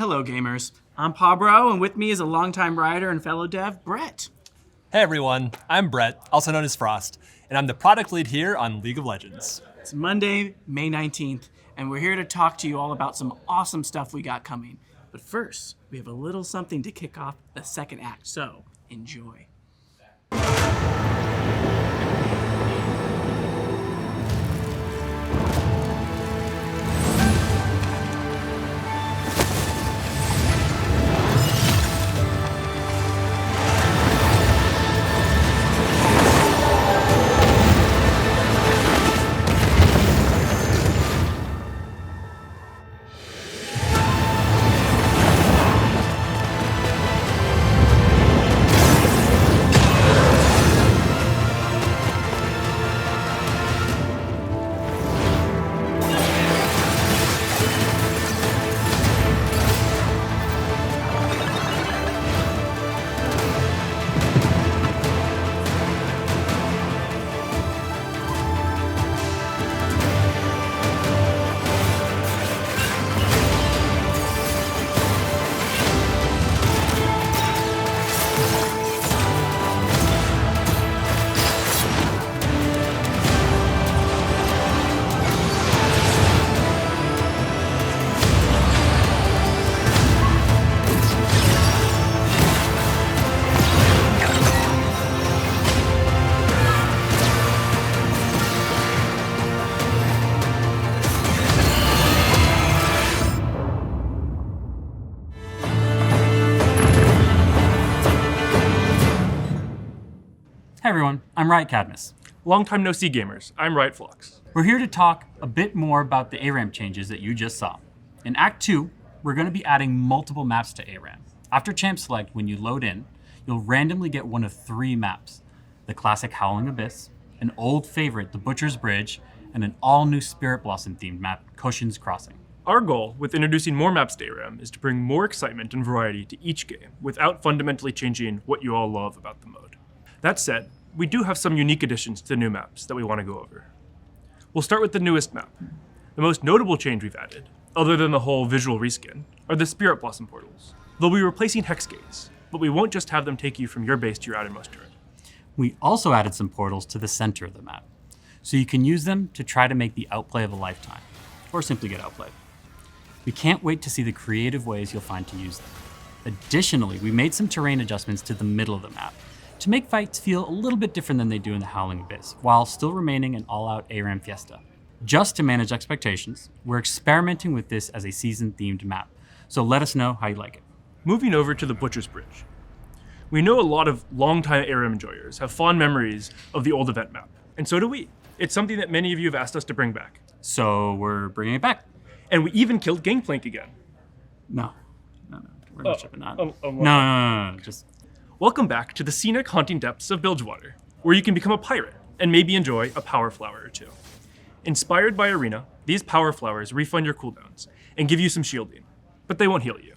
Hello, gamers. I'm Pabro, and with me is a longtime writer and fellow dev, Brett. Hey everyone, I'm Brett, also known as Phrost, and I'm the product lead here on League of Legends. It's Monday, May 19th, and we're here to talk to you all about some awesome stuff we got coming. But first, we have a little something to kick off the second act, so enjoy. Hey everyone, I'm Riot Cadmus. Long time no see gamers, I'm Riot Phlox. We're here to talk a bit more about the ARAM changes that you just saw. In Act 2, we're going to be adding multiple maps to ARAM. After Champ Select, when you load in, you'll randomly get one of 3 maps. The classic Howling Abyss, an old favorite, the Butcher's Bridge, and an all-new Spirit Blossom themed map, Cushion's Crossing. Our goal with introducing more maps to ARAM is to bring more excitement and variety to each game without fundamentally changing what you all love about the mode. That said, we do have some unique additions to the new maps that we want to go over. We'll start with the newest map. The most notable change we've added, other than the whole visual reskin, are the Spirit Blossom portals. They'll be replacing Hex Gates, but we won't just have them take you from your base to your outermost turret. We also added some portals to the center of the map, so you can use them to try to make the outplay of a lifetime, or simply get outplayed. We can't wait to see the creative ways you'll find to use them. Additionally, we made some terrain adjustments to the middle of the map, to make fights feel a little bit different than they do in the Howling Abyss, while still remaining an all-out ARAM fiesta. Just to manage expectations, we're experimenting with this as a season-themed map, so let us know how you like it. Moving over to the Butcher's Bridge. We know a lot of longtime ARAM enjoyers have fond memories of the old event map, and so do we. It's something that many of you have asked us to bring back. So we're bringing it back. And we even killed Gangplank again. No. We're not shipping that. No. Just... Welcome back to the scenic haunting depths of Bilgewater, where you can become a pirate and maybe enjoy a power flower or two. Inspired by Arena, these power flowers refund your cooldowns and give you some shielding, but they won't heal you.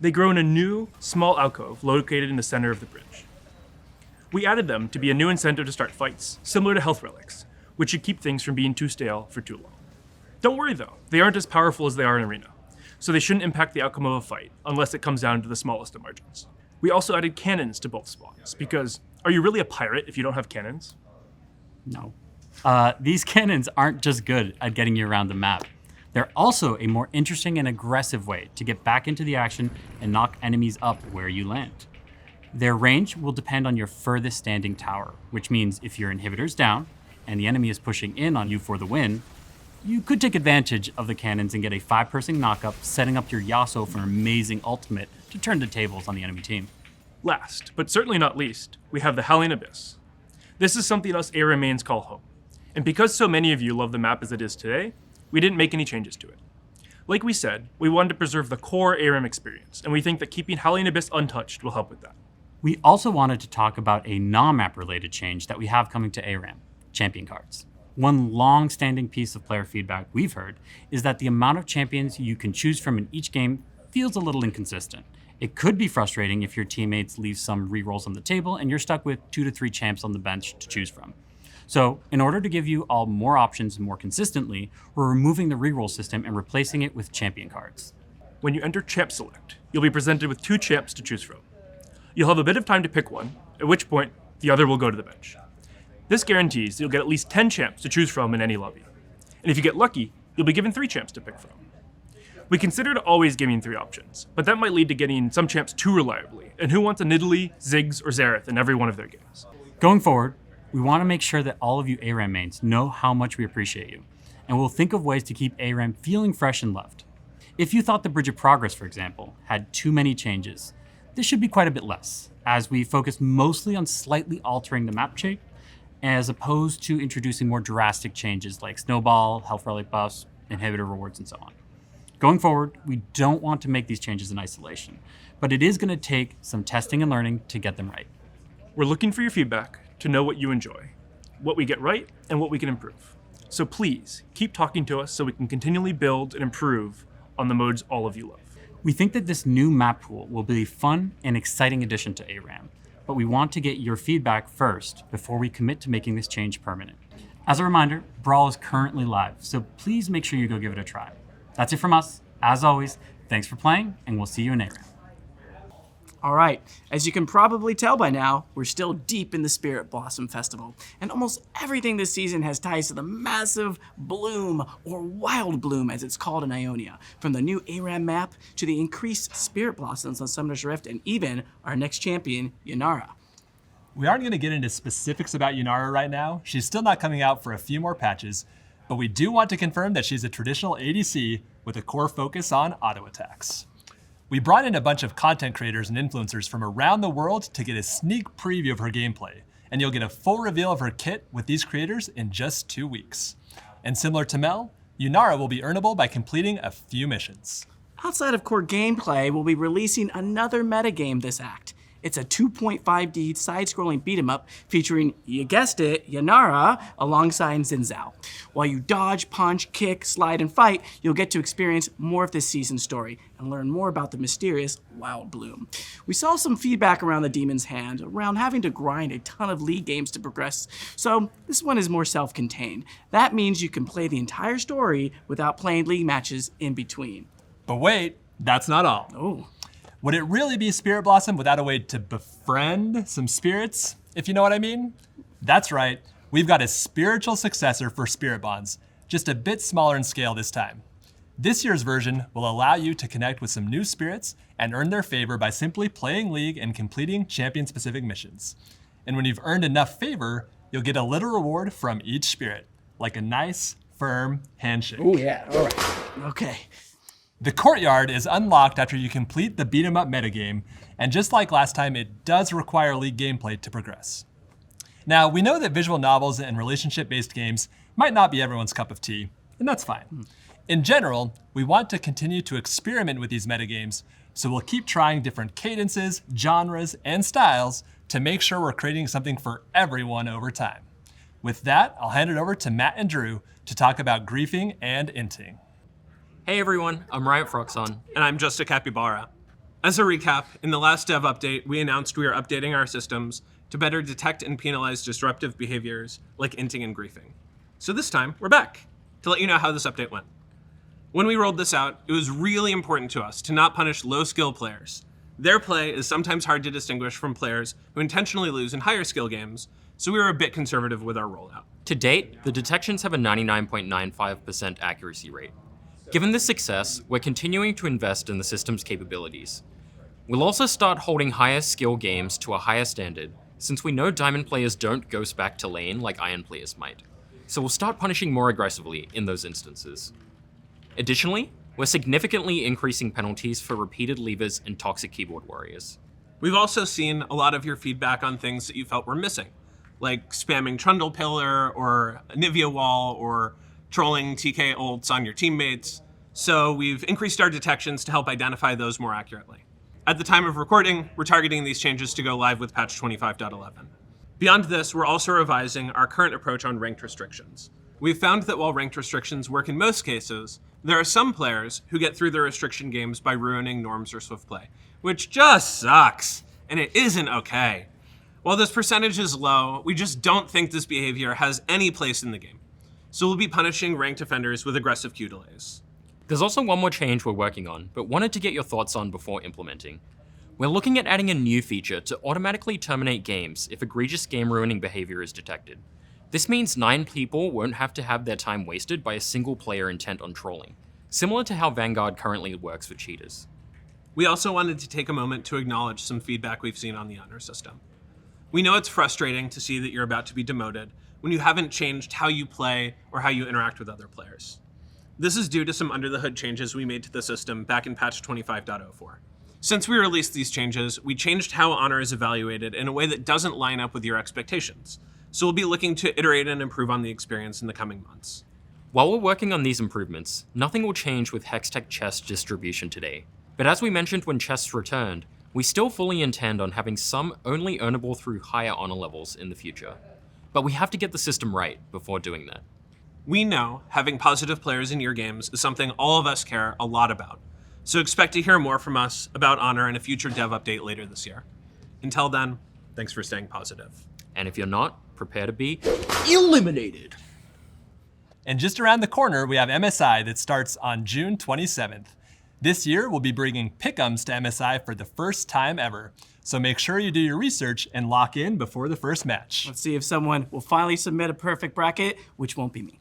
They grow in a new, small alcove located in the center of the bridge. We added them to be a new incentive to start fights, similar to health relics, which should keep things from being too stale for too long. Don't worry though, they aren't as powerful as they are in Arena, so they shouldn't impact the outcome of a fight unless it comes down to the smallest of margins. We also added cannons to both spawns, because are you really a pirate if you don't have cannons? No. These cannons aren't just good at getting you around the map. They're also a more interesting and aggressive way to get back into the action and knock enemies up where you land. Their range will depend on your furthest standing tower, which means if your inhibitor's down and the enemy is pushing in on you for the win, you could take advantage of the cannons and get a 5-person knockup, setting up your Yasuo for an amazing ultimate to turn the tables on the enemy team. Last, but certainly not least, we have the Howling Abyss. This is something us ARAM mains call home. And because so many of you love the map as it is today, we didn't make any changes to it. Like we said, we wanted to preserve the core ARAM experience, and we think that keeping Howling Abyss untouched will help with that. We also wanted to talk about a non-map related change that we have coming to ARAM, champion cards. One long-standing piece of player feedback we've heard is that the amount of champions you can choose from in each game feels a little inconsistent. It could be frustrating if your teammates leave some rerolls on the table and you're stuck with 2 to 3 champs on the bench to choose from. So in order to give you all more options more consistently, we're removing the reroll system and replacing it with champion cards. when you enter Champ Select, you'll be presented with 2 champs to choose from. You'll have a bit of time to pick one, at which point the other will go to the bench. This guarantees that you'll get at least 10 champs to choose from in any lobby. And if you get lucky, you'll be given 3 champs to pick from. We considered always giving 3 options, but that might lead to getting some champs too reliably, and who wants a Nidalee, Ziggs, or Xerath in every one of their games? Going forward, we want to make sure that all of you ARAM mains know how much we appreciate you, and we'll think of ways to keep ARAM feeling fresh and loved. If you thought the Bridge of Progress, for example, had too many changes, this should be quite a bit less, as we focus mostly on slightly altering the map shape, as opposed to introducing more drastic changes like Snowball, Health Relic buffs, Inhibitor rewards, and so on. Going forward, we don't want to make these changes in isolation, but it is going to take some testing and learning to get them right. We're looking for your feedback to know what you enjoy, what we get right, and what we can improve. So please, keep talking to us so we can continually build and improve on the modes all of you love. We think that this new map pool will be a fun and exciting addition to ARAM, but we want to get your feedback first before we commit to making this change permanent. As a reminder, Brawl is currently live, so please make sure you go give it a try. That's it from us. As always, thanks for playing, and we'll see you in ARAM. All right, as you can probably tell by now, we're still deep in the Spirit Blossom Festival, and almost everything this season has ties to the massive bloom, or Wyldbloom as it's called in Ionia, from the new ARAM map to the increased Spirit Blossoms on Summoner's Rift, and even our next champion, Ynnara. We aren't going to get into specifics about Ynnara right now. She's still not coming out for a few more patches, but we do want to confirm that she's a traditional ADC with a core focus on auto attacks. We brought in a bunch of content creators and influencers from around the world to get a sneak preview of her gameplay, and you'll get a full reveal of her kit with these creators in just 2 weeks. And similar to Mel, Ynnara will be earnable by completing a few missions. Outside of core gameplay, we'll be releasing another metagame this act. It's a 2.5D side-scrolling beat-em-up featuring, you guessed it, Ynnara alongside Xin Zhao. While you dodge, punch, kick, slide, and fight, you'll get to experience more of this season's story and learn more about the mysterious Wyldbloom. We saw some feedback around the Demon's Hand, around having to grind a ton of League games to progress, so this one is more self-contained. That means you can play the entire story without playing League matches in between. But wait, that's not all. Oh. Would it really be Spirit Blossom without a way to befriend some spirits, if you know what I mean? That's right, we've got a spiritual successor for Spirit Bonds, just a bit smaller in scale this time. This year's version will allow you to connect with some new spirits and earn their favor by simply playing League and completing champion-specific missions. And when you've earned enough favor, you'll get a little reward from each spirit, like a nice, firm handshake. Oh yeah, all right. Okay. The courtyard is unlocked after you complete the beat 'em up metagame, and just like last time, it does require League gameplay to progress. Now, we know that visual novels and relationship-based games might not be everyone's cup of tea, and that's fine. In general, we want to continue to experiment with these metagames, so we'll keep trying different cadences, genres, and styles to make sure we're creating something for everyone over time. With that, I'll hand it over to Matt and Drew to talk about griefing and inting. Hey everyone, I'm Riot Phroxzon. And I'm just a Capybara. As a recap, in the last dev update, we announced we are updating our systems to better detect and penalize disruptive behaviors like inting and griefing. So this time, we're back to let you know how this update went. When we rolled this out, it was really important to us to not punish low-skill players. Their play is sometimes hard to distinguish from players who intentionally lose in higher skill games, so we were a bit conservative with our rollout. To date, the detections have a 99.95% accuracy rate. Given this success, we're continuing to invest in the system's capabilities. We'll also start holding higher skill games to a higher standard, since we know Diamond players don't ghost back to lane like Iron players might. So we'll start punishing more aggressively in those instances. Additionally, we're significantly increasing penalties for repeated leavers and toxic keyboard warriors. We've also seen a lot of your feedback on things that you felt were missing, like spamming Trundle Pillar or Nivea Wall or trolling TK ults on your teammates, so we've increased our detections to help identify those more accurately. At the time of recording, we're targeting these changes to go live with patch 25.11. Beyond this, we're also revising our current approach on ranked restrictions. We've found that while ranked restrictions work in most cases, there are some players who get through their restriction games by ruining norms or swift play, which just sucks, and it isn't okay. While this percentage is low, we just don't think this behavior has any place in the game. So we'll be punishing ranked offenders with aggressive queue delays. There's also one more change we're working on, but wanted to get your thoughts on before implementing. We're looking at adding a new feature to automatically terminate games if egregious game-ruining behavior is detected. This means 9 people won't have to have their time wasted by a single player intent on trolling, similar to how Vanguard currently works for cheaters. We also wanted to take a moment to acknowledge some feedback we've seen on the honor system. We know it's frustrating to see that you're about to be demoted when you haven't changed how you play or how you interact with other players. This is due to some under-the-hood changes we made to the system back in patch 25.04. Since we released these changes, we changed how honor is evaluated in a way that doesn't line up with your expectations. So we'll be looking to iterate and improve on the experience in the coming months. While we're working on these improvements, nothing will change with Hextech chest distribution today. But as we mentioned when chests returned, we still fully intend on having some only earnable through higher honor levels in the future. But we have to get the system right before doing that. We know having positive players in your games is something all of us care a lot about. So expect to hear more from us about honor in a future dev update later this year. Until then, thanks for staying positive. And if you're not, prepare to be Eliminated. And just around the corner, we have MSI that starts on June 27th. This year, we'll be bringing pick'ems to MSI for the first time ever. So make sure you do your research and lock in before the first match. Let's see if someone will finally submit a perfect bracket, which won't be me.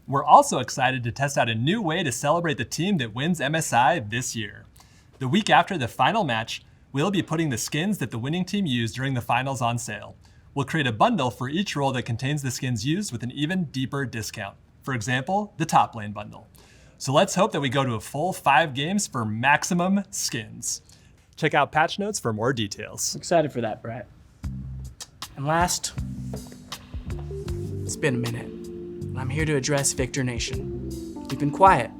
We're also excited to test out a new way to celebrate the team that wins MSI this year. The week after the final match, we'll be putting the skins that the winning team used during the finals on sale. We'll create a bundle for each role that contains the skins used with an even deeper discount. For example, the top lane bundle. So let's hope that we go to a full 5 games for maximum skins. Check out patch notes for more details. Excited for that, Brett. And last, it's been a minute, and I'm here to address Viktor Nation. We've been quiet,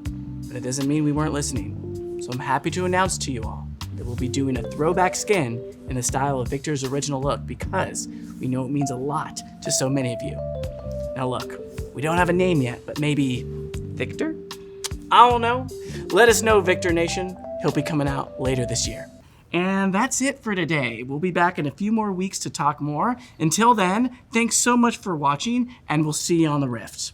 but it doesn't mean we weren't listening. So I'm happy to announce to you all that we'll be doing a throwback skin in the style of Viktor's original look because we know it means a lot to so many of you. Now look, we don't have a name yet, but maybe Viktor? I don't know. Let us know, Viktor Nation. He'll be coming out later this year. And that's it for today. We'll be back in a few more weeks to talk more. Until then, thanks so much for watching, and we'll see you on the Rift.